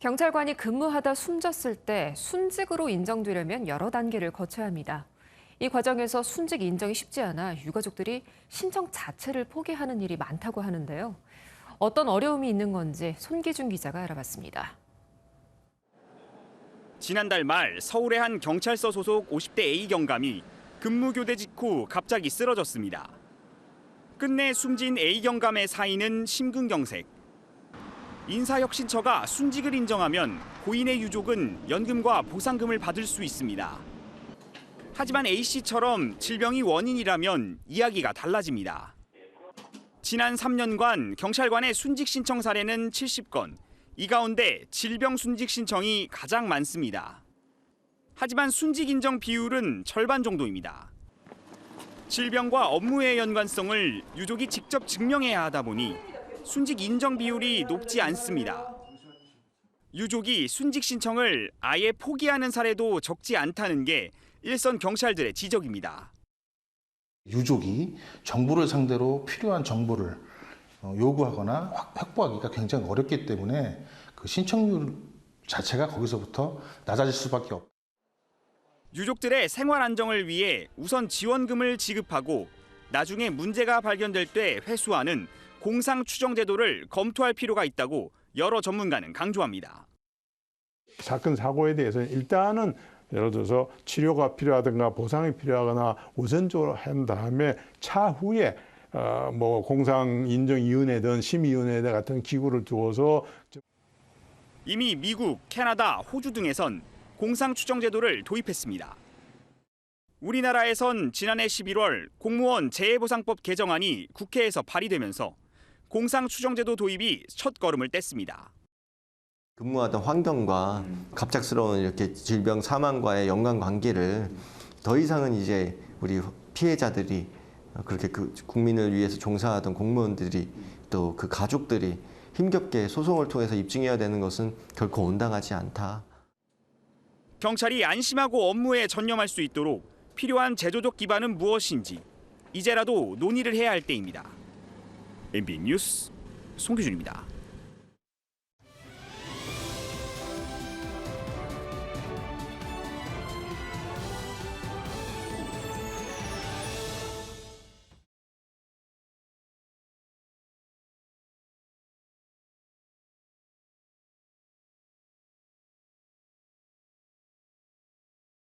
경찰관이 근무하다 숨졌을 때 순직으로 인정되려면 여러 단계를 거쳐야 합니다. 이 과정에서 순직 인정이 쉽지 않아 유가족들이 신청 자체를 포기하는 일이 많다고 하는데요. 어떤 어려움이 있는 건지 손기준 기자가 알아봤습니다. 지난달 말 서울의 한 경찰서 소속 50대 A 경감이 근무 교대 직후 갑자기 쓰러졌습니다. 끝내 숨진 A 경감의 사인은 심근경색. 인사혁신처가 순직을 인정하면 고인의 유족은 연금과 보상금을 받을 수 있습니다. 하지만 A씨처럼 질병이 원인이라면 이야기가 달라집니다. 지난 3년간 경찰관의 순직 신청 사례는 70건, 이 가운데 질병 순직 신청이 가장 많습니다. 하지만 순직 인정 비율은 절반 정도입니다. 질병과 업무의 연관성을 유족이 직접 증명해야 하다 보니 순직 인정 비율이 높지 않습니다. 유족이 순직 신청을 아예 포기하는 사례도 적지 않다는 게 일선 경찰들의 지적입니다. 유족이 정부를 상대로 필요한 정보를 요구하거나 확보하기가 굉장히 어렵기 때문에 그 신청률 자체가 거기서부터 낮아질 수밖에 없다. 유족들의 생활 안정을 위해 우선 지원금을 지급하고 나중에 문제가 발견될 때 회수하는 공상추정제도를 검토할 필요가 있다고 여러 전문가는 강조합니다. 사건 사고에 대해서는 일단은 예를 들어서 치료가 필요하든가 보상이 필요하거나 우선적으로 한 다음에 차후에 공상인정위원회든 심의위원회 같은 기구를 두어서 이미 미국, 캐나다, 호주 등에선 공상추정제도를 도입했습니다. 우리나라에선 지난해 11월 공무원 재해보상법 개정안이 국회에서 발의되면서 공상추정제도 도입이 첫걸음을 뗐습니다. 근무하던 환경과 갑작스러운 이렇게 질병 사망과의 연관관계를 더 이상은 이제 우리 피해자들이 그렇게 그 국민을 위해서 종사하던 공무원들이 또 그 가족들이 힘겹게 소송을 통해서 입증해야 되는 것은 결코 온당하지 않다. 경찰이 안심하고 업무에 전념할 수 있도록 필요한 제도적 기반은 무엇인지 이제라도 논의를 해야 할 때입니다. MB 뉴스 송기준입니다.